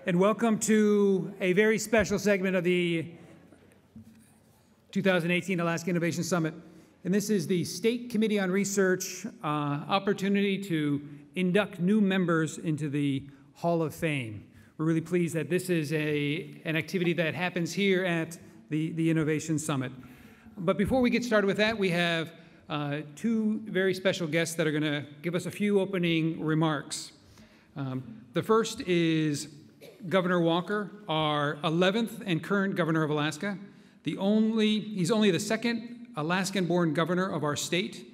And welcome to a very special segment of the 2018 Alaska Innovation Summit. And this is the State Committee on Research opportunity to induct new members into the Hall of Fame. We're really pleased that this is an activity that happens here at the Innovation Summit. But before we get started with that, we have two very special guests that are going to give us a few opening remarks. The first is Governor Walker, our 11th and current governor of Alaska. He's only the second Alaskan-born governor of our state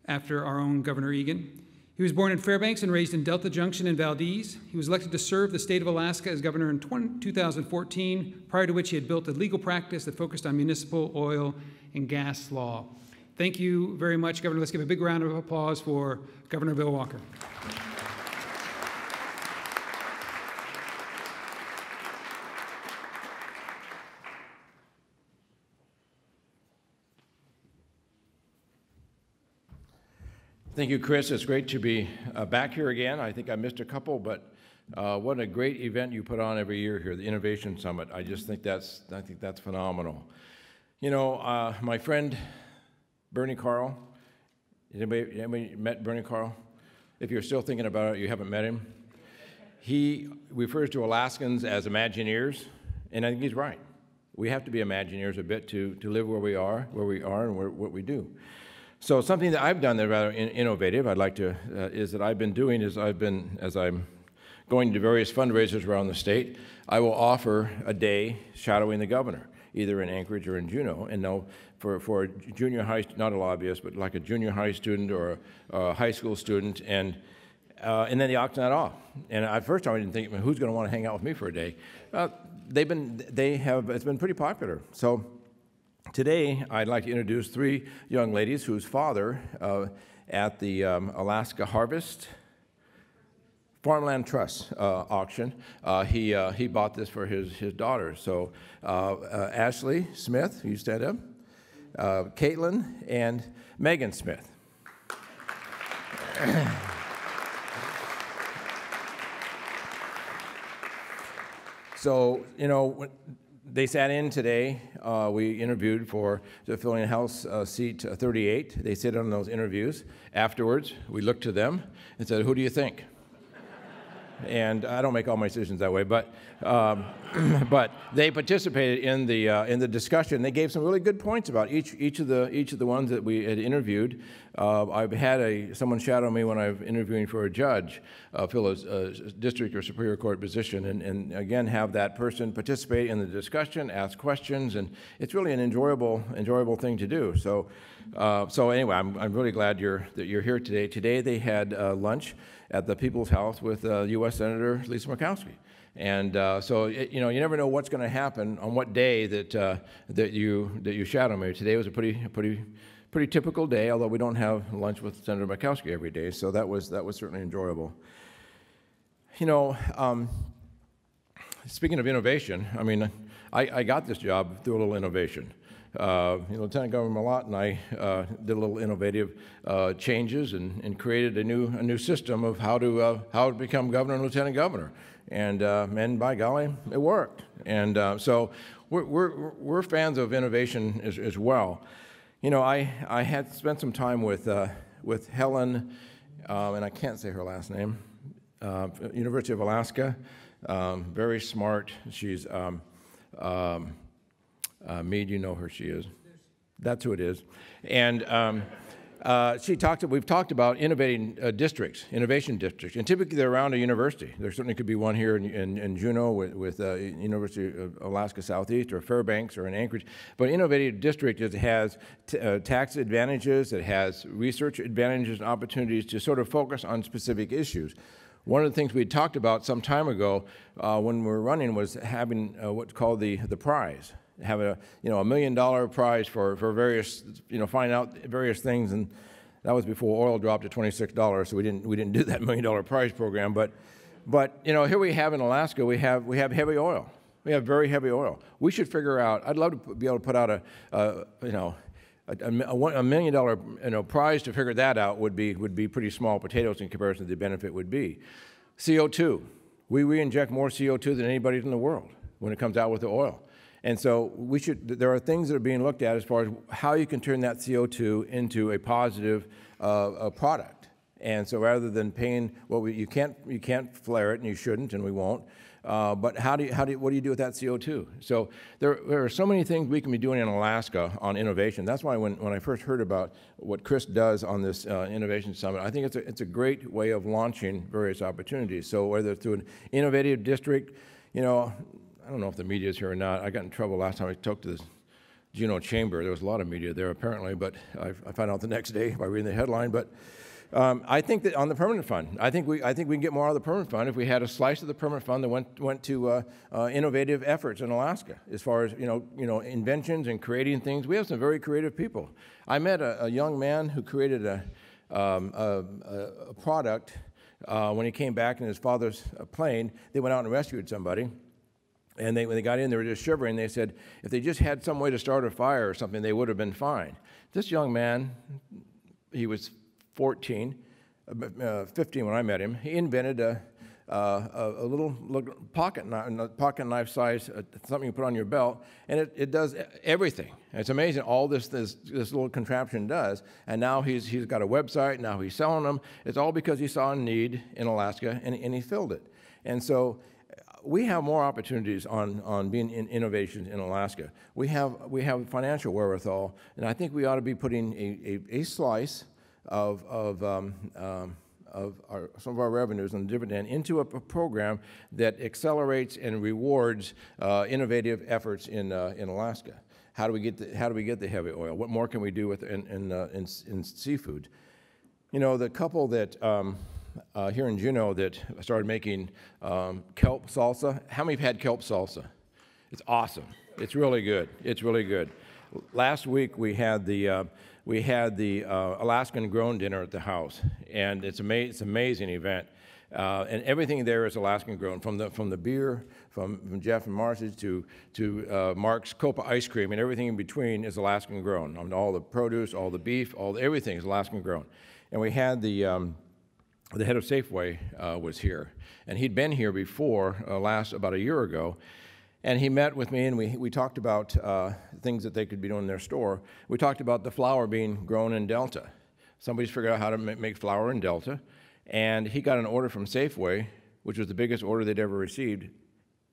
after our own Governor Egan. He was born in Fairbanks and raised in Delta Junction in Valdez. He was elected to serve the state of Alaska as governor in 2014, prior to which he had built a legal practice that focused on municipal oil and gas law. Thank you very much, Governor. Let's give a big round of applause for Governor Bill Walker. Thank you, Chris. It's great to be back here again. I think I missed a couple, but what a great event you put on every year here, the Innovation Summit. I think that's phenomenal. You know, my friend Bernie Carl. Anybody met Bernie Carl? If you're still thinking about it, you haven't met him. He refers to Alaskans as Imagineers, and I think he's right. We have to be Imagineers a bit to live where we are, and what we do. So something that I've done that's rather innovative, I'd like to, as I'm going to various fundraisers around the state, I will offer a day shadowing the governor, either in Anchorage or in Juneau, and now for a junior high, not a lobbyist, but like a junior high student or a high school student, and then they auction that off. And at first I didn't think, who's going to want to hang out with me for a day? It's been pretty popular. So today, I'd like to introduce three young ladies whose father, at the Alaska Harvest Farmland Trust auction, he bought this for his daughter. So Ashley Smith, you stand up, Caitlin, and Megan Smith. So, you know, they sat in today. We interviewed for filling House seat 38. They sit on those interviews. Afterwards, we looked to them and said, "Who do you think?" And I don't make all my decisions that way, but they participated in the discussion. They gave some really good points about each of the ones that we had interviewed. I've had someone shadow me when I'm interviewing for a judge, fill a district or superior court position, and again have that person participate in the discussion, ask questions, and it's really an enjoyable thing to do. So anyway, I'm really glad that you're here today. Today they had lunch at the People's House with U.S. Senator Lisa Murkowski. And so you know, you never know what's going to happen on what day that you shadow me. Today was a pretty typical day, although we don't have lunch with Senator Makowski every day. So that was certainly enjoyable. You know, speaking of innovation, I mean, I got this job through a little innovation. Lieutenant Governor Malott and I did a little innovative changes and created a new system of how to become governor and lieutenant governor, and by golly, it worked. And so we're fans of innovation as well. You know, I had spent some time with Helen, and I can't say her last name, University of Alaska, very smart. She's Meade, you know her, she is. That's who it is. And we've talked about innovating districts, innovation districts, and typically they're around a university. There certainly could be one here in Juneau with University of Alaska Southeast or Fairbanks or in Anchorage. But innovative district, it has tax advantages, it has research advantages and opportunities to sort of focus on specific issues. One of the things we talked about some time ago when we were running was having what's called the prize. Have a $1 million prize for various, find out various things, and that was before oil dropped to $26, so we didn't do that $1 million prize program. But here we have in Alaska, we have heavy oil. We have very heavy oil. We should figure out. I'd love to be able to put out a $1 million prize to figure that out would be pretty small potatoes in comparison to the benefit would be. CO2. We re-inject more CO2 than anybody in the world when it comes out with the oil. And so there are things that are being looked at as far as how you can turn that CO2 into a positive product. And so rather than paying, well, you can't flare it, and you shouldn't, and we won't. But what do you do with that CO2? So there are so many things we can be doing in Alaska on innovation. That's why when I first heard about what Chris does on this Innovation Summit, I think it's a great way of launching various opportunities. So whether it's through an innovative district, I don't know if the media is here or not. I got in trouble last time I talked to this Juneau Chamber. There was a lot of media there apparently, but I found out the next day by reading the headline. But I think that on the permanent fund, I think we can get more out of the permanent fund if we had a slice of the permanent fund that went to innovative efforts in Alaska, as far as inventions and creating things. We have some very creative people. I met a young man who created a product when he came back in his father's plane. They went out and rescued somebody. And when they got in, they were just shivering. They said if they just had some way to start a fire or something, they would have been fine. This young man, he was 15 when I met him. He invented a little pocket knife size, something you put on your belt, and it does everything. And it's amazing all this little contraption does. And now he's got a website. Now he's selling them. It's all because he saw a need in Alaska and he filled it. And so we have more opportunities on being in innovations in Alaska. We have financial wherewithal, and I think we ought to be putting a slice of some of our revenues on the dividend into a program that accelerates and rewards innovative efforts in Alaska. How do we get the heavy oil? What more can we do with in seafood? The couple that here in Juneau that started making kelp salsa. How many have had kelp salsa? It's awesome. It's really good. It's really good. Last week we had the Alaskan grown dinner at the house, and it's an amazing event. And everything there is Alaskan grown, from the beer, from Jeff and Marcy's to Mark's Copa ice cream, and everything in between is Alaskan grown. All the produce, all the beef, everything is Alaskan grown. And we had the head of Safeway was here, and he'd been here before, about a year ago, and he met with me, and we talked about things that they could be doing in their store. We talked about the flour being grown in Delta. Somebody's figured out how to make flour in Delta, and he got an order from Safeway, which was the biggest order they'd ever received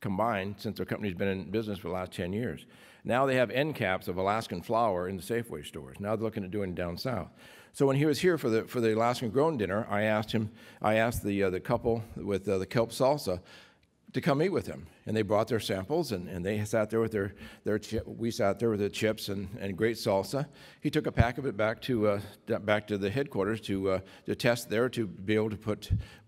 combined since their company's been in business for the last 10 years. Now they have end caps of Alaskan flour in the Safeway stores. Now they're looking at doing it down south. So when he was here for the Alaskan grown dinner, I asked the couple with the kelp salsa to come eat with him, and they brought their samples, and they sat there with we sat there with the chips and great salsa. He took a pack of it back to the headquarters to test there, to be able to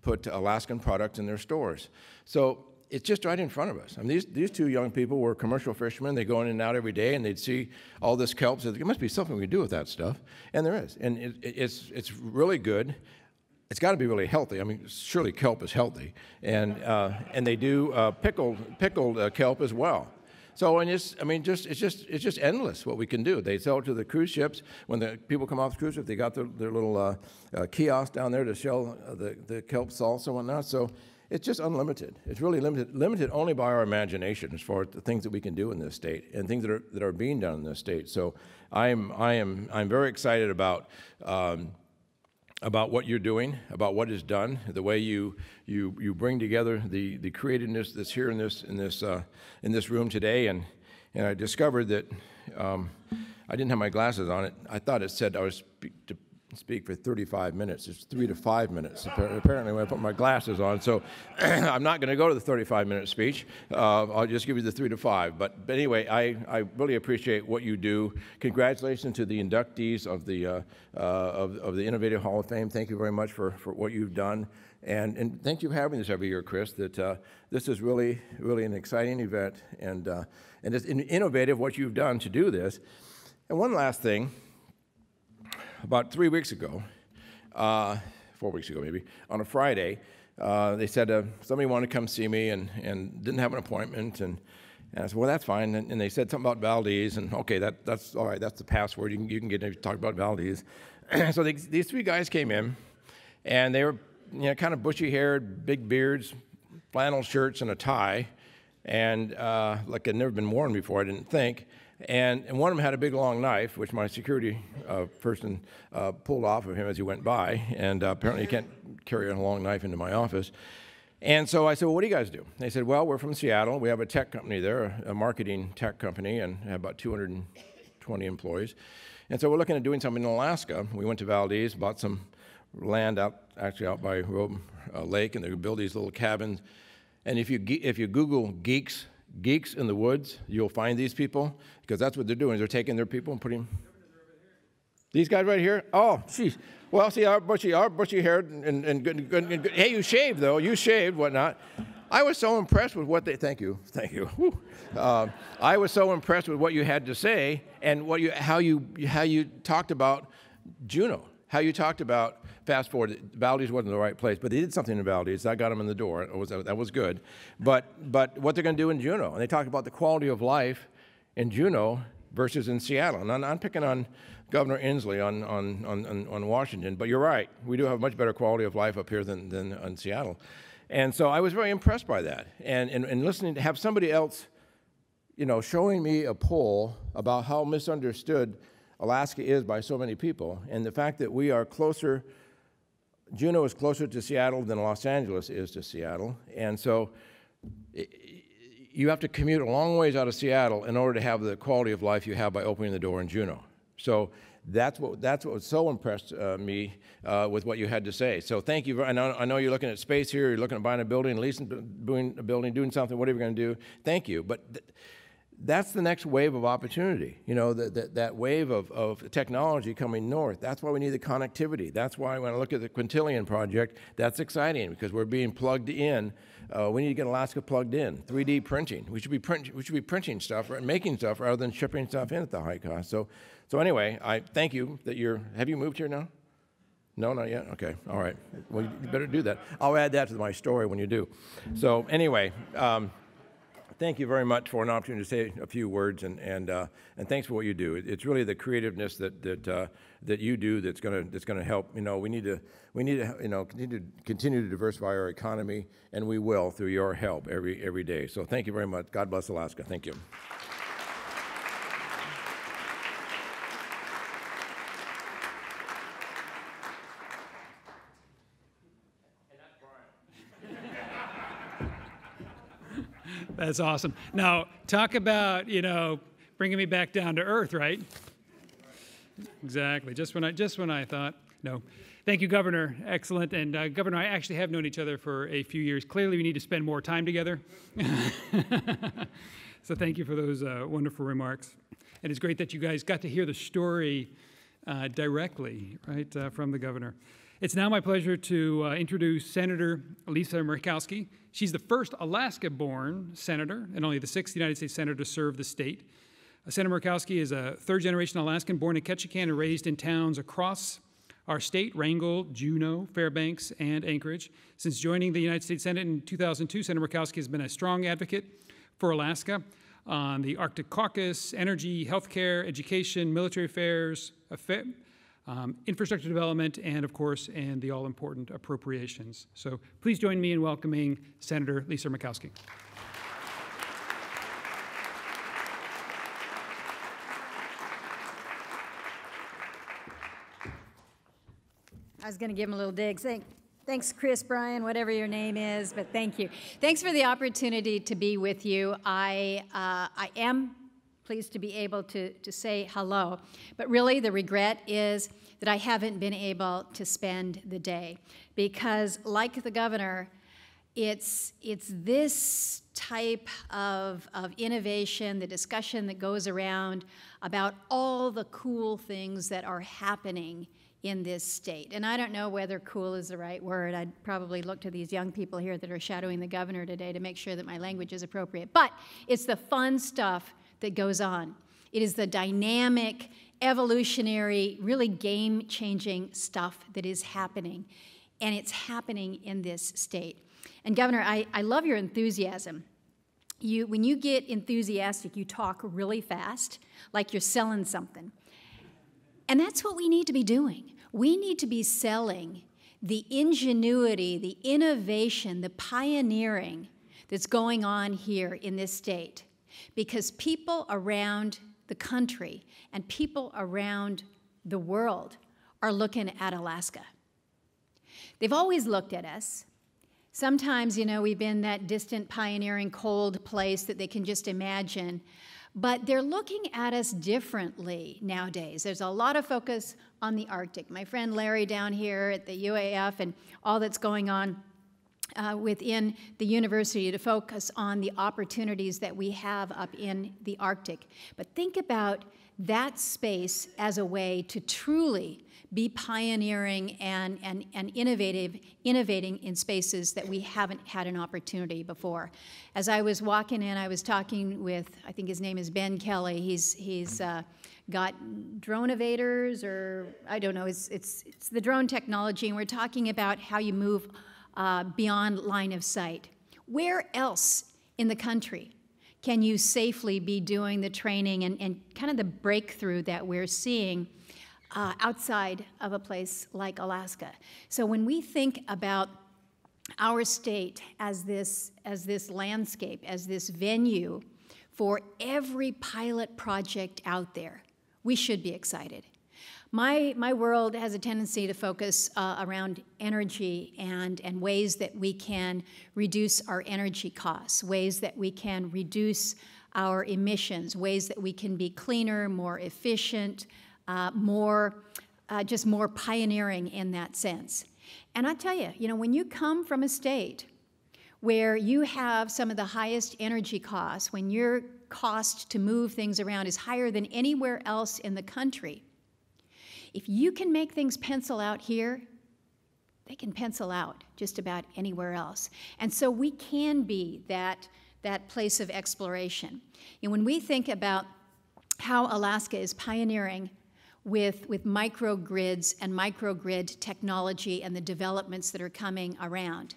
put Alaskan products in their stores. So it's just right in front of us. I mean, these two young people were commercial fishermen. They go in and out every day, and they'd see all this kelp. So there must be something we can do with that stuff, and there is. And it's really good. It's got to be really healthy. I mean, surely kelp is healthy, and they do pickled kelp as well. So it's just endless what we can do. They sell it to the cruise ships. When the people come off the cruise ship, they got their little kiosk down there to sell the kelp salsa and whatnot. So it's just unlimited. It's really limited only by our imagination as far as the things that we can do in this state and things that are being done in this state. So I'm very excited about what you're doing, about what is done, the way you bring together the creativeness that's here in this room today. And I discovered that I didn't have my glasses on. I thought it said I was to speak for 35 minutes. It's 3 to 5 minutes, apparently, when I put my glasses on. So I'm not going to go to the 35-minute speech. I'll just give you the 3 to 5. But anyway, I really appreciate what you do. Congratulations to the inductees of the Innovative Hall of Fame. Thank you very much for what you've done. And thank you for having this every year, Chris. That this is really, really an exciting event. And it's innovative what you've done to do this. And one last thing. About 3 weeks ago, 4 weeks ago maybe, on a Friday, they said somebody wanted to come see me and didn't have an appointment, and I said, well, that's fine. And they said something about Valdez, and okay, that's all right. That's the password. You can get to talk about Valdez. So these three guys came in, and they were kind of bushy-haired, big beards, flannel shirts and a tie, and like had never been worn before, I didn't think. And one of them had a big long knife, which my security person pulled off of him as he went by, and apparently you can't carry a long knife into my office. And so I said, well, what do you guys do? They said, well, we're from Seattle. We have a tech company there, a marketing tech company, and have about 220 employees. And so we're looking at doing something in Alaska. We went to Valdez, bought some land out by Robe Lake, and they build these little cabins. And if you Google geeks in the woods, you'll find these people, because that's what they're doing. They're taking their people and putting these guys right here. Oh, geez. Well, see, our bushy haired and good. Hey, you shaved though. You shaved, whatnot. I was so impressed with what they. Thank you. I was so impressed with what you had to say and how you talked about Juneau. How you talked about, fast forward, Valdez wasn't the right place, but they did something in Valdez. That got them in the door. That was good. But what they're going to do in Juneau, and they talked about the quality of life in Juneau versus in Seattle. And I'm picking on Governor Inslee on Washington, but you're right. We do have much better quality of life up here than in Seattle. And so I was very impressed by that. And listening to have somebody else, showing me a poll about how misunderstood Alaska is by so many people, and the fact that we are closer, Juneau is closer to Seattle than Los Angeles is to Seattle, and so you have to commute a long ways out of Seattle in order to have the quality of life you have by opening the door in Juneau. So that's what so impressed me with what you had to say. So thank you. I know you're looking at space here, you're looking at buying a building, leasing a building, doing something, whatever you're going to do. Thank you. But that's the next wave of opportunity, that wave of technology coming north. That's why we need the connectivity. That's why when I look at the Quintillion project, that's exciting because we're being plugged in. We need to get Alaska plugged in. 3D printing. We should be printing stuff, right, making stuff rather than shipping stuff in at the high cost. So anyway, I thank you that have you moved here now? No, not yet? Okay, all right. Well, you better do that. I'll add that to my story when you do. So anyway, thank you very much for an opportunity to say a few words, and thanks for what you do. It's really the creativeness that you do that's going to help. We need to continue to diversify our economy, and we will through your help every day. So thank you very much. God bless Alaska. Thank you. That's awesome. Now, talk about, bringing me back down to earth, right? Exactly. Just when I thought, no. Thank you, Governor. Excellent. And Governor, I actually have known each other for a few years. Clearly, we need to spend more time together. So thank you for those wonderful remarks. And it's great that you guys got to hear the story directly, right, from the governor. It's now my pleasure to introduce Senator Lisa Murkowski. She's the first Alaska-born senator and only the 6th United States senator to serve the state. Senator Makowski is a third-generation Alaskan born in Ketchikan and raised in towns across our state, Wrangell, Juneau, Fairbanks, and Anchorage. Since joining the United States Senate in 2002, Senator Makowski has been a strong advocate for Alaska on the Arctic Caucus, energy, healthcare, education, military affairs, infrastructure development, and of course, and the all-important appropriations. So please join me in welcoming Senator Lisa Murkowski. I was going to give him a little dig. Thanks, Chris, Brian, whatever your name is, but thank you. Thanks for the opportunity to be with you. I am pleased to be able to say hello, but really the regret is that I haven't been able to spend the day because, like the governor, it's this type of innovation, the discussion that goes around about all the cool things that are happening in this state. And I don't know whether cool is the right word. I'd probably look to these young people here that are shadowing the governor today to make sure that my language is appropriate. But it's the fun stuff that goes on. It is the dynamic, evolutionary, really game-changing stuff that is happening, and it's happening in this state. And Governor, I love your enthusiasm. When you get enthusiastic, you talk really fast, like you're selling something. And that's what we need to be doing. We need to be selling the ingenuity, the innovation, the pioneering that's going on here in this state, because people around the country and people around the world are looking at Alaska. They've always looked at us. Sometimes, you know, we've been that distant, pioneering, cold place that they can just imagine. But they're looking at us differently nowadays. There's a lot of focus on the Arctic. My friend Larry down here at the UAF and all that's going on within the university to focus on the opportunities that we have up in the Arctic. But think about that space as a way to truly be pioneering and innovating in spaces that we haven't had an opportunity before. As I was walking in, I was talking with, I think his name is Ben Kelly. He's got Droneovators, or I don't know, it's the drone technology, and we're talking about how you move beyond line of sight. Where else in the country can you safely be doing the training and kind of the breakthrough that we're seeing outside of a place like Alaska? So when we think about our state as this landscape, as this venue for every pilot project out there, we should be excited. My world has a tendency to focus around energy and ways that we can reduce our energy costs, ways that we can reduce our emissions, ways that we can be cleaner, more efficient, just more pioneering in that sense. And I tell you, you know, when you come from a state where you have some of the highest energy costs, when your cost to move things around is higher than anywhere else in the country, if you can make things pencil out here, they can pencil out just about anywhere else. And so we can be that place of exploration. And when we think about how Alaska is pioneering with microgrids and microgrid technology and the developments that are coming around,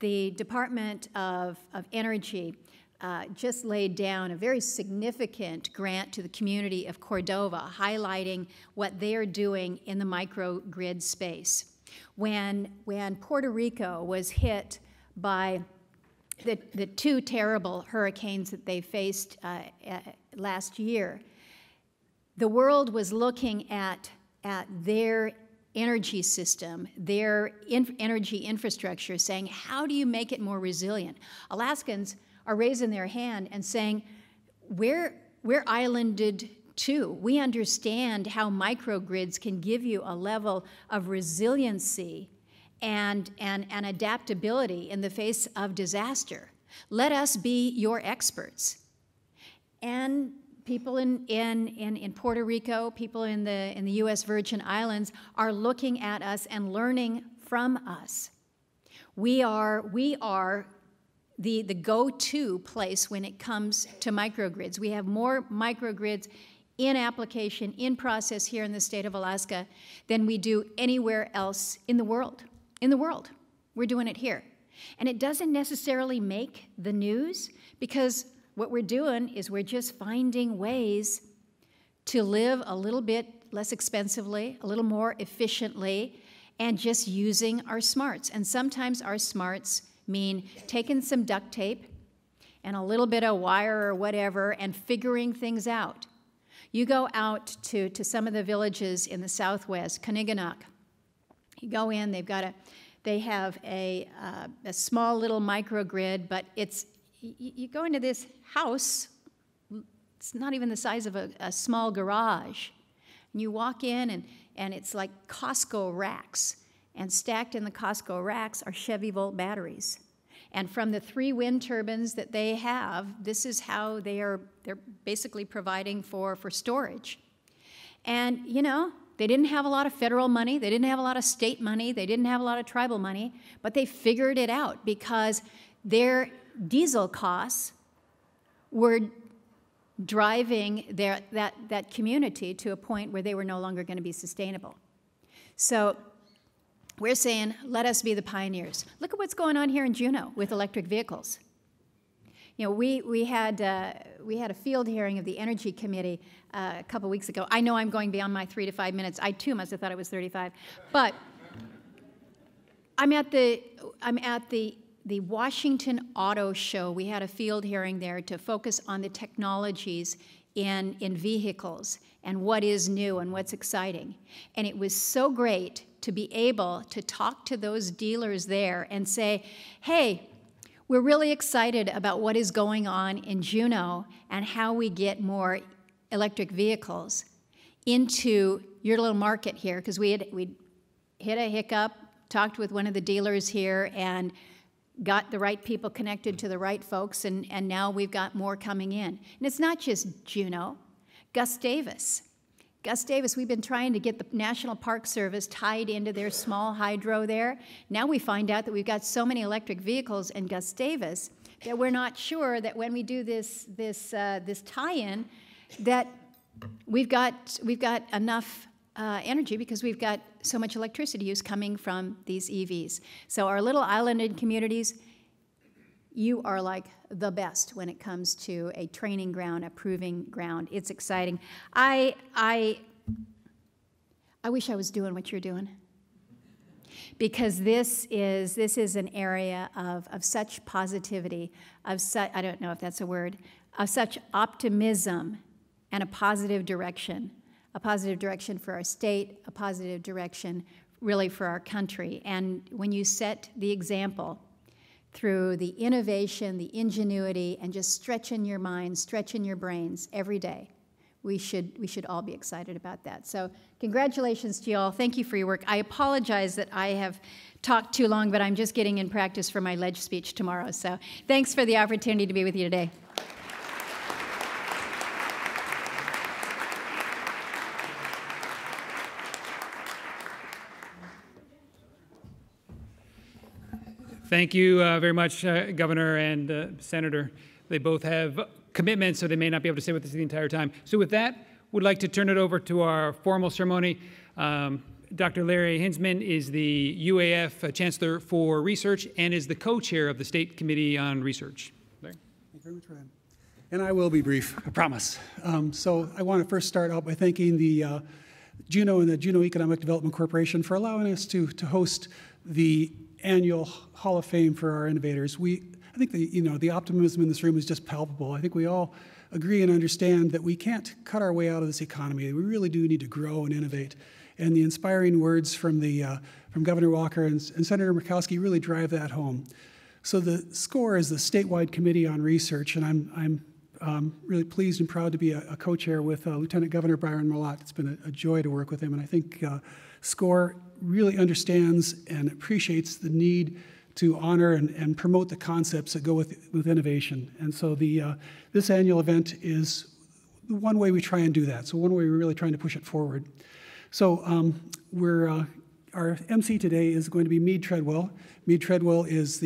the Department of Energy just laid down a very significant grant to the community of Cordova, highlighting what they're doing in the microgrid space. When Puerto Rico was hit by the two terrible hurricanes that they faced last year, the world was looking at their energy system, their energy infrastructure, saying, how do you make it more resilient? Alaskans are raising their hand and saying, we're islanded too. We understand how microgrids can give you a level of resiliency and adaptability in the face of disaster. Let us be your experts. And people in Puerto Rico, people in the U.S. Virgin Islands are looking at us and learning from us. We are the go-to place when it comes to microgrids. We have more microgrids in application, in process here in the state of Alaska than we do anywhere else in the world. We're doing it here. And it doesn't necessarily make the news, because what we're doing is we're just finding ways to live a little bit less expensively, a little more efficiently, and just using our smarts. And sometimes our smarts mean taking some duct tape and a little bit of wire or whatever and figuring things out. You go out to some of the villages in the southwest, Kaniganak. You go in, they have a small little microgrid, but you go into this house, it's not even the size of a small garage. And you walk in and it's like Costco racks. And stacked in the Costco racks are Chevy Volt batteries. And from the 3 wind turbines that they have, this is how they're basically providing for storage. And, you know, they didn't have a lot of federal money, they didn't have a lot of state money, they didn't have a lot of tribal money, but they figured it out because their diesel costs were driving that community to a point where they were no longer going to be sustainable. So we're saying, let us be the pioneers. Look at what's going on here in Juneau with electric vehicles. You know, we had a field hearing of the Energy Committee a couple weeks ago. I know I'm going beyond my 3 to 5 minutes. I too must have thought it was 35, but I'm at the Washington Auto Show. We had a field hearing there to focus on the technologies in vehicles and what is new and what's exciting. And it was so great to be able to talk to those dealers there and say, hey, we're really excited about what is going on in Juneau and how we get more electric vehicles into your little market here, because we hit a hiccup, talked with one of the dealers here, and got the right people connected to the right folks, and now we've got more coming in. And it's not just Juneau. Gus Davis, we've been trying to get the National Park Service tied into their small hydro there. Now we find out that we've got so many electric vehicles in Gus Davis that we're not sure that when we do this tie-in that we've got enough energy, because we've got so much electricity use coming from these EVs. So our little islanded communities, you are like the best when it comes to a training ground, a proving ground. It's exciting. I wish I was doing what you're doing, because this is an area of such positivity, I don't know if that's a word, of such optimism and a positive direction for our state, a positive direction really for our country. And when you set the example through the innovation, the ingenuity, and just stretching your mind, stretching your brains every day, we should all be excited about that. So congratulations to you all. Thank you for your work. I apologize that I have talked too long, but I'm just getting in practice for my ledge speech tomorrow. So thanks for the opportunity to be with you today. Thank you very much, Governor and Senator. They both have commitments, so they may not be able to stay with us the entire time. So with that, we'd like to turn it over to our formal ceremony. Dr. Larry Hinsman is the UAF Chancellor for Research and is the co-chair of the State Committee on Research. Larry. Thank you very much, Ryan. And I will be brief, I promise. So I want to first start out by thanking the Juneau and the Juneau Economic Development Corporation for allowing us to host the annual Hall of Fame for our innovators. I think the optimism in this room is just palpable. I think we all agree and understand that we can't cut our way out of this economy. We really do need to grow and innovate. And the inspiring words from Governor Walker and Senator Murkowski really drive that home. So the SCoR is the Statewide Committee on Research, and I'm really pleased and proud to be a co-chair with Lieutenant Governor Byron Malott. It's been a joy to work with him, and I think SCoR really understands and appreciates the need to honor and promote the concepts that go with innovation. And so this annual event is one way we try and do that. So one way we're really trying to push it forward. So our MC today is going to be Meade Treadwell. Meade Treadwell is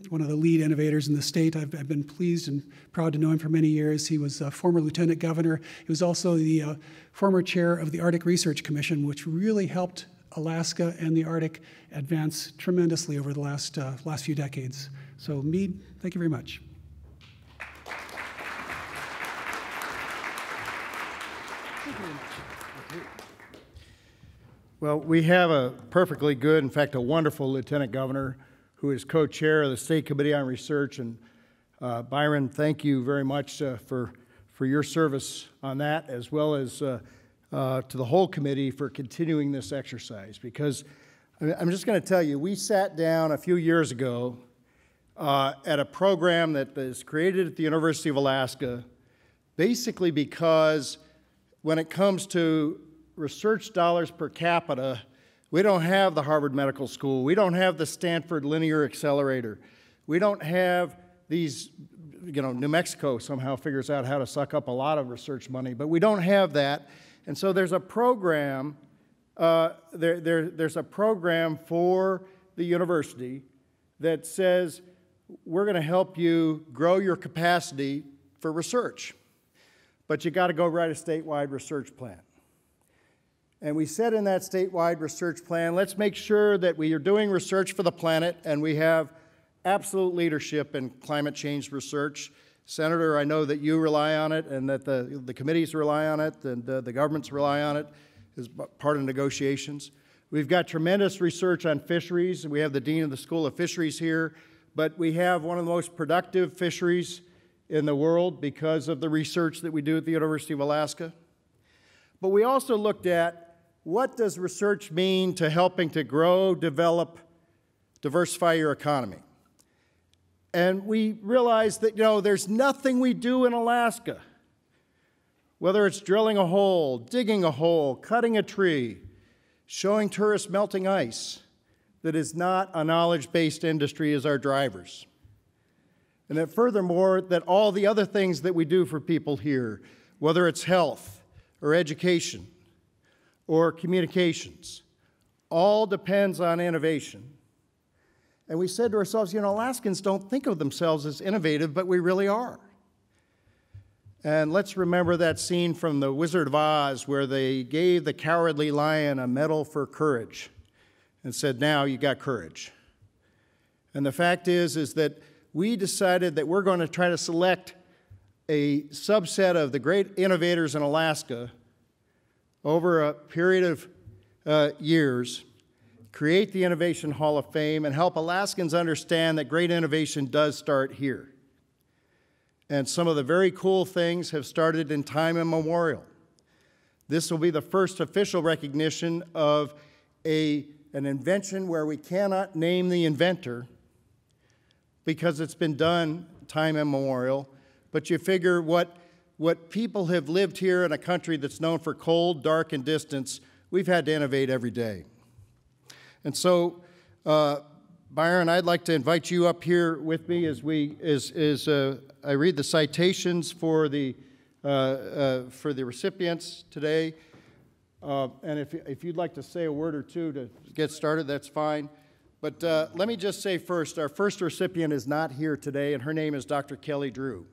one of the lead innovators in the state. I've been pleased and proud to know him for many years. He was a former lieutenant governor. He was also the former chair of the Arctic Research Commission, which really helped Alaska and the Arctic advance tremendously over the last few decades. So Meade, thank you very much. Well, we have a perfectly good, in fact, a wonderful lieutenant governor who is co-chair of the State Committee on Research. And Byron, thank you very much for your service on that, as well as to the whole committee for continuing this exercise. Because I'm just going to tell you, we sat down a few years ago at a program that is created at the University of Alaska, basically because when it comes to research dollars per capita, we don't have the Harvard Medical School. We don't have the Stanford Linear Accelerator. We don't have these, New Mexico somehow figures out how to suck up a lot of research money, but we don't have that. And so there's a program, there's a program for the university that says, we're going to help you grow your capacity for research, but you got to go write a statewide research plan. And we said in that statewide research plan, let's make sure that we are doing research for the planet and we have absolute leadership in climate change research. Senator, I know that you rely on it and that the committees rely on it and the governments rely on it as part of negotiations. We've got tremendous research on fisheries. We have the Dean of the School of Fisheries here, but we have one of the most productive fisheries in the world because of the research that we do at the University of Alaska. But we also looked at what does research mean to helping to grow, develop, diversify your economy. And we realized that, there's nothing we do in Alaska, whether it's drilling a hole, digging a hole, cutting a tree, showing tourists melting ice, that is not a knowledge-based industry as our drivers. And that furthermore, that all the other things that we do for people here, whether it's health or education or communications, all depends on innovation. And we said to ourselves, Alaskans don't think of themselves as innovative, but we really are. And let's remember that scene from The Wizard of Oz where they gave the Cowardly Lion a medal for courage and said, now you got courage. And the fact is that we decided that we're going to try to select a subset of the great innovators in Alaska over a period of years, create the Innovation Hall of Fame, and help Alaskans understand that great innovation does start here. And some of the very cool things have started in time immemorial. This will be the first official recognition of an invention where we cannot name the inventor because it's been done time immemorial. But you figure what people have lived here in a country that's known for cold, dark, and distance, we've had to innovate every day. And so, Byron, I'd like to invite you up here with me as I read the citations for the recipients today. And if you'd like to say a word or two to get started, that's fine. But let me just say first, our first recipient is not here today, and her name is Dr. Kelly Drew.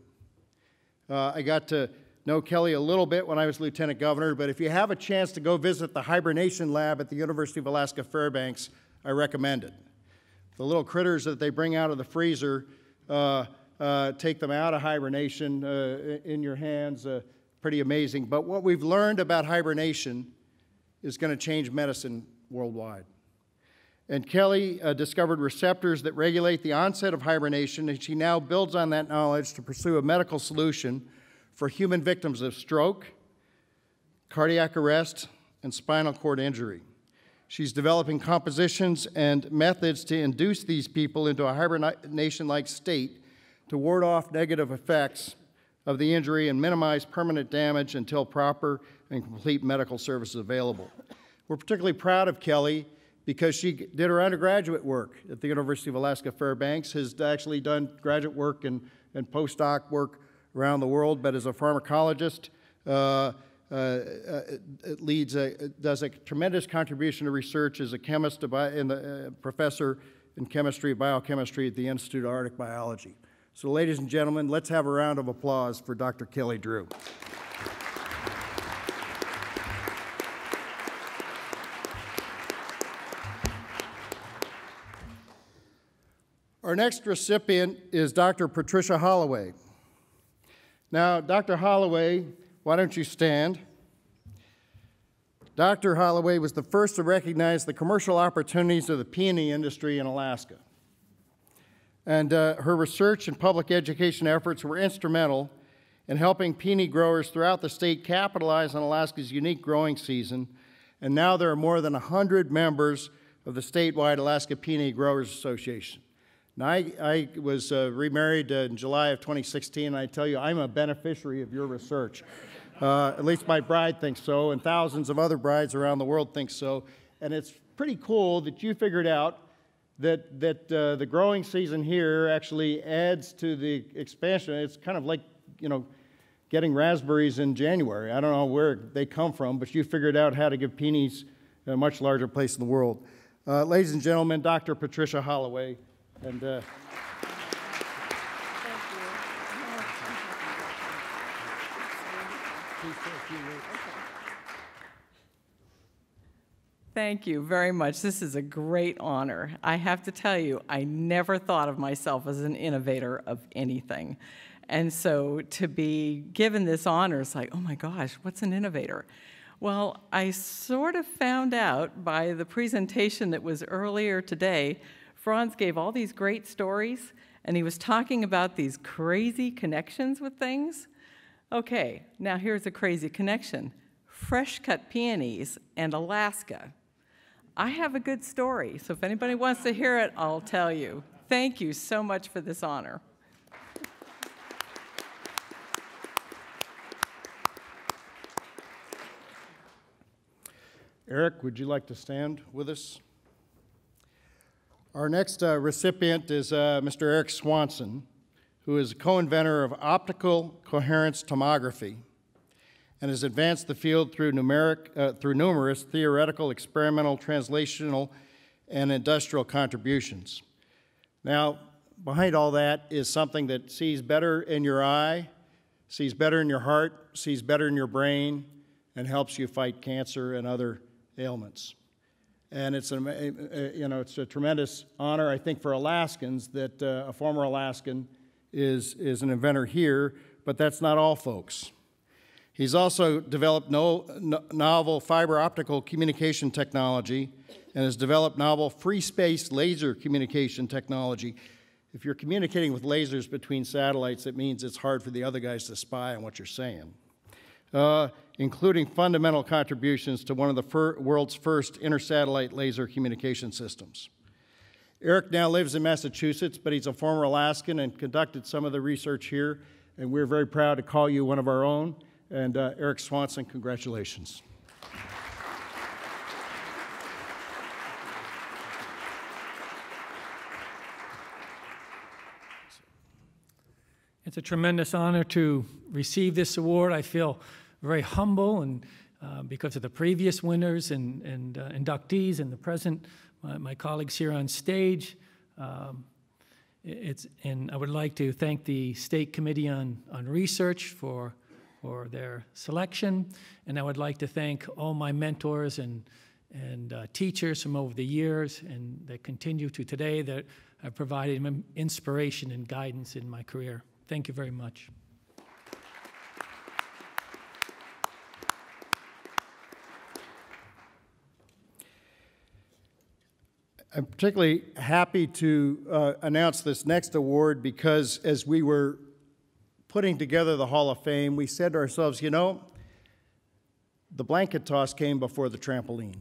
I got to know Kelly a little bit when I was Lieutenant Governor, but if you have a chance to go visit the hibernation lab at the University of Alaska Fairbanks, I recommend it. The little critters that they bring out of the freezer, take them out of hibernation in your hands, pretty amazing. But what we've learned about hibernation is going to change medicine worldwide. And Kelly discovered receptors that regulate the onset of hibernation, and she now builds on that knowledge to pursue a medical solution for human victims of stroke, cardiac arrest, and spinal cord injury. She's developing compositions and methods to induce these people into a hibernation-like state to ward off negative effects of the injury and minimize permanent damage until proper and complete medical service is available. We're particularly proud of Kelly because she did her undergraduate work at the University of Alaska Fairbanks, has actually done graduate work and postdoc work around the world, but as a pharmacologist, does a tremendous contribution to research as a chemist and professor in chemistry, biochemistry at the Institute of Arctic Biology. So ladies and gentlemen, let's have a round of applause for Dr. Kelly Drew. Our next recipient is Dr. Patricia Holloway. Now, Dr. Holloway, why don't you stand? Dr. Holloway was the first to recognize the commercial opportunities of the peony industry in Alaska. And her research and public education efforts were instrumental in helping peony growers throughout the state capitalize on Alaska's unique growing season. And now there are more than 100 members of the statewide Alaska Peony Growers Association. Now, I was remarried in July of 2016, and I tell you, I'm a beneficiary of your research. At least my bride thinks so, and thousands of other brides around the world think so. And it's pretty cool that you figured out that the growing season here actually adds to the expansion. It's kind of like, getting raspberries in January. I don't know where they come from, but you figured out how to give peonies a much larger place in the world. Ladies and gentlemen, Dr. Patricia Holloway. And Thank you. Thank you very much. This is a great honor. I have to tell you, I never thought of myself as an innovator of anything. And so to be given this honor, it's like, oh my gosh, what's an innovator? Well, I sort of found out by the presentation that was earlier today. Franz gave all these great stories, and he was talking about these crazy connections with things. Okay, now here's a crazy connection. Fresh-cut peonies and Alaska. I have a good story, so if anybody wants to hear it, I'll tell you. Thank you so much for this honor. Eric, would you like to stand with us? Our next recipient is Mr. Eric Swanson, who is a co-inventor of optical coherence tomography and has advanced the field through numerous theoretical, experimental, translational, and industrial contributions. Now, behind all that is something that sees better in your eye, sees better in your heart, sees better in your brain, and helps you fight cancer and other ailments. And it's it's a tremendous honor, I think, for Alaskans that a former Alaskan is an inventor here, but that's not all, folks. He's also developed novel fiber optical communication technology and has developed novel free space laser communication technology. If you're communicating with lasers between satellites, it means it's hard for the other guys to spy on what you're saying. Including fundamental contributions to one of the world's first intersatellite laser communication systems. Eric now lives in Massachusetts, but he's a former Alaskan and conducted some of the research here, and we're very proud to call you one of our own. And Eric Swanson, congratulations. It's a tremendous honor to receive this award. I feel very humble, and because of the previous winners and inductees and the present, my colleagues here on stage. And I would like to thank the State Committee on Research for their selection, and I would like to thank all my mentors and teachers from over the years and that continue to today that have provided inspiration and guidance in my career. Thank you very much. I'm particularly happy to announce this next award because as we were putting together the Hall of Fame, we said to ourselves, you know, the blanket toss came before the trampoline.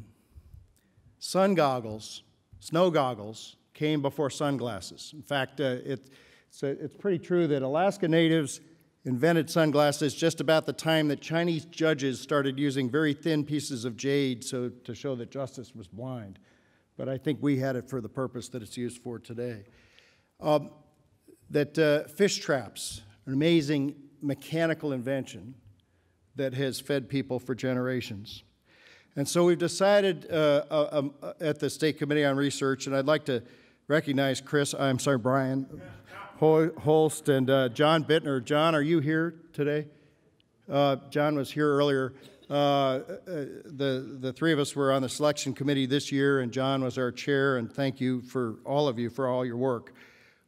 Sun goggles, snow goggles, came before sunglasses. In fact, it's pretty true that Alaska natives invented sunglasses just about the time that Chinese judges started using very thin pieces of jade to show that justice was blind. But I think we had it for the purpose that it's used for today. Fish traps, an amazing mechanical invention that has fed people for generations. And so we've decided at the State Committee on Research, and I'd like to recognize Brian Holst and John Bittner. John, are you here today? John was here earlier. The three of us were on the selection committee this year, and John was our chair, and thank you for all of you for all your work.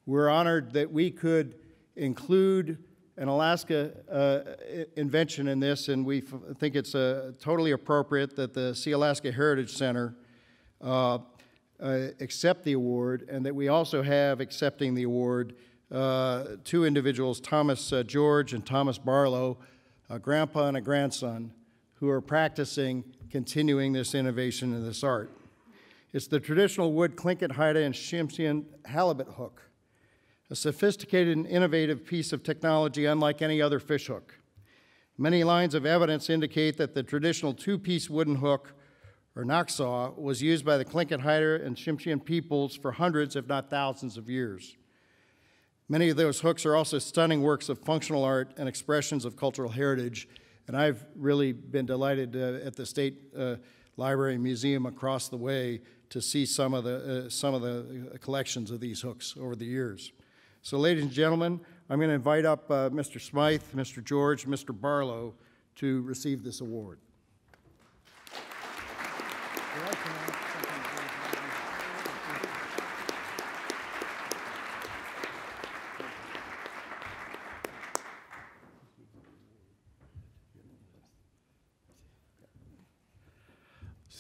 We're honored that we could include an Alaska invention in this, and we think it's totally appropriate that the Sea Alaska Heritage Center accept the award, and that we also have accepting the award two individuals, Thomas George and Thomas Barlow, a grandpa and a grandson, who are practicing continuing this innovation in this art. It's the traditional wood Tlingit, Haida, and Tsimshian halibut hook, a sophisticated and innovative piece of technology unlike any other fish hook. Many lines of evidence indicate that the traditional two-piece wooden hook, or naksaw, was used by the Tlingit, Haida, and Tsimshian peoples for hundreds, if not thousands, of years. Many of those hooks are also stunning works of functional art and expressions of cultural heritage. And I've really been delighted at the State Library and Museum across the way to see some of the collections of these hooks over the years. So, ladies and gentlemen, I'm going to invite up Mr. Smythe, Mr. George, Mr. Barlow to receive this award.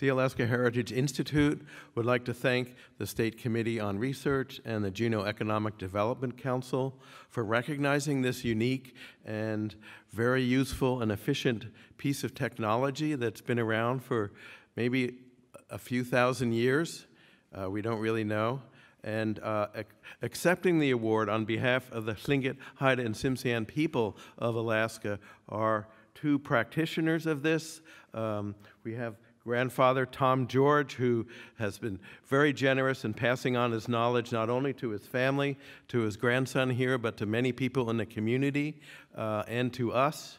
Alaska Heritage Institute would like to thank the State Committee on Research and the Juneau Economic Development Council for recognizing this unique and very useful and efficient piece of technology that's been around for maybe a few thousand years. We don't really know. And accepting the award on behalf of the Tlingit, Haida, and Tsimshian people of Alaska are two practitioners of this. We have grandfather Tom George, who has been very generous in passing on his knowledge not only to his family, to his grandson here, but to many people in the community and to us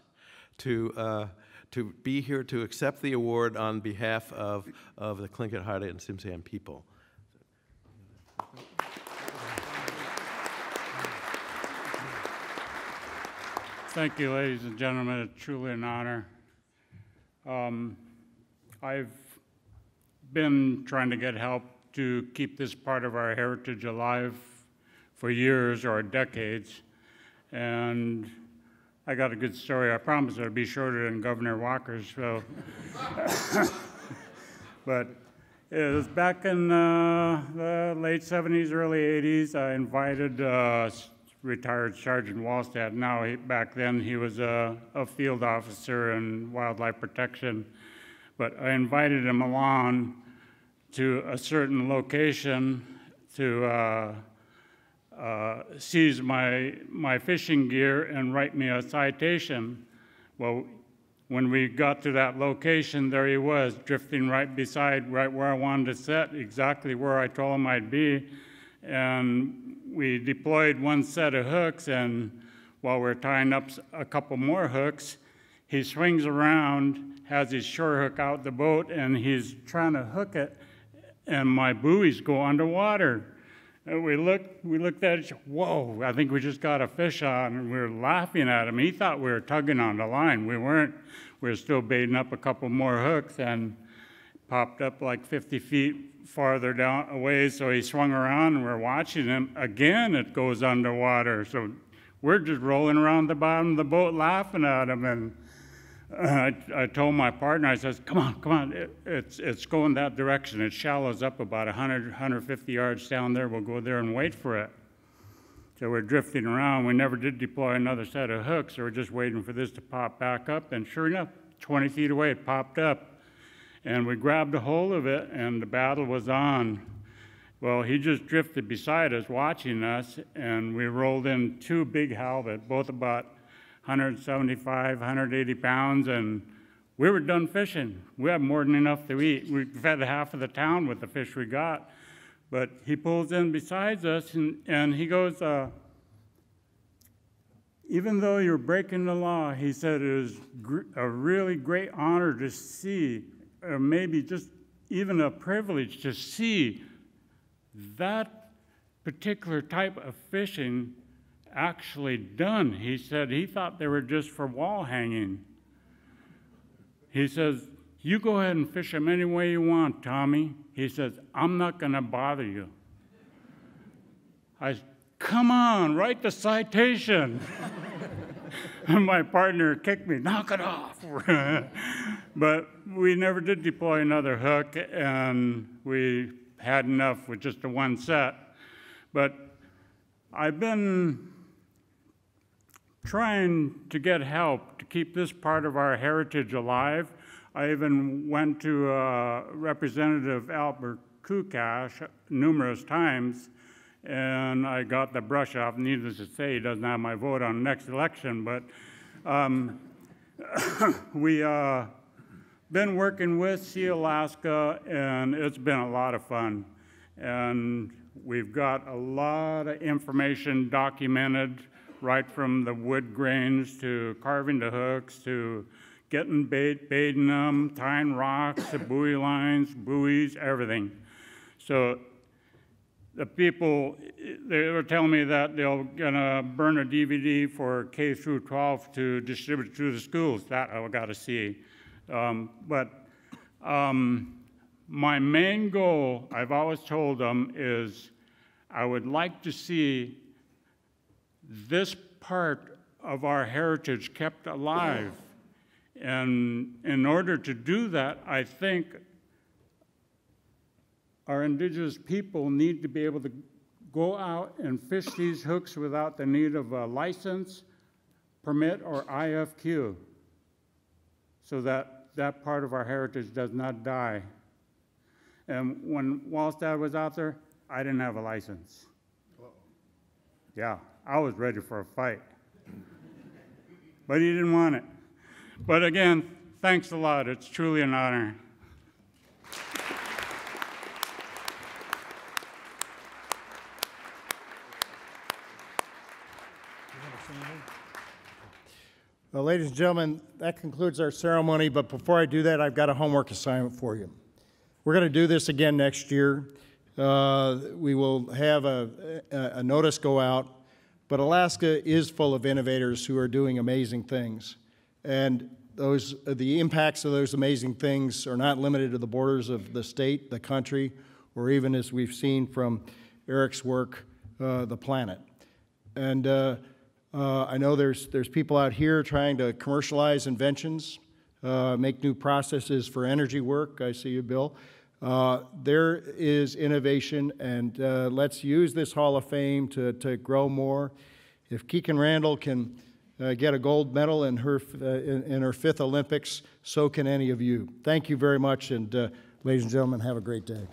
to be here to accept the award on behalf of the Tlingit, Haida, and Tsimshian people. Thank you, ladies and gentlemen. It's truly an honor. I've been trying to get help to keep this part of our heritage alive for years or decades, and I got a good story. I promise it'll be shorter than Governor Walker's. So, but it was back in the late 70s, early 80s. I invited retired Sergeant Wallstad. Now, back then, he was a field officer in wildlife protection. But I invited him along to a certain location to seize my fishing gear and write me a citation. Well, when we got to that location, there he was, drifting right where I wanted to set, exactly where I told him I'd be. And we deployed one set of hooks, and while we're tying up a couple more hooks, he swings around, has his shore hook out the boat, and he's trying to hook it, and my buoys go underwater. And we looked at it, whoa, I think we just got a fish on, and we were laughing at him. He thought we were tugging on the line. We weren't. We were still baiting up a couple more hooks, and popped up like 50 feet farther down away, so he swung around, and we're watching him. Again, it goes underwater, so we're just rolling around the bottom of the boat laughing at him, and I told my partner, I says, come on, it's going that direction. It shallows up about 100, 150 yards down there. We'll go there and wait for it. So we're drifting around. We never did deploy another set of hooks, so we're just waiting for this to pop back up, and sure enough, 20 feet away, it popped up. And we grabbed a hold of it, and the battle was on. Well, he just drifted beside us, watching us, and we rolled in two big halibut, both about 175, 180 pounds, and we were done fishing. We had more than enough to eat. We fed half of the town with the fish we got. But he pulls in beside us, and he goes, even though you're breaking the law, he said it was a really great honor to see, or maybe just even a privilege to see that particular type of fishing actually done. He said he thought they were just for wall hanging. He says, you go ahead and fish them any way you want, Tommy. He says, I'm not going to bother you. I said, come on, write the citation. And my partner kicked me, knock it off. But we never did deploy another hook, and we had enough with just the one set. But I've been trying to get help to keep this part of our heritage alive. I even went to Representative Albert Kukash numerous times, and I got the brush off. Needless to say, he doesn't have my vote on the next election, but we been working with Sea Alaska, and it's been a lot of fun. And we've got a lot of information documented, right from the wood grains to carving the hooks to getting baiting them, tying rocks, the buoy lines, buoys, everything. So the people, they were telling me that they're gonna burn a DVD for K through 12 to distribute to the schools. That I got to see. My main goal, I've always told them, is I would like to see this part of our heritage kept alive. And in order to do that, I think our indigenous people need to be able to go out and fish these hooks without the need of a license, permit, or IFQ, so that that part of our heritage does not die. And when Wallstad was out there, I didn't have a license. Yeah, I was ready for a fight. But he didn't want it. But again, thanks a lot. It's truly an honor. Well, ladies and gentlemen, that concludes our ceremony, but before I do that, I've got a homework assignment for you. We're going to do this again next year. We will have a notice go out, but Alaska is full of innovators who are doing amazing things. And the impacts of those amazing things are not limited to the borders of the state, the country, or even, as we've seen from Eric's work, the planet. And I know there's people out here trying to commercialize inventions, make new processes for energy work. I see you, Bill. There is innovation, and let's use this Hall of Fame to grow more. If Keegan Randall can get a gold medal in her 5th Olympics, so can any of you. Thank you very much, and ladies and gentlemen, have a great day.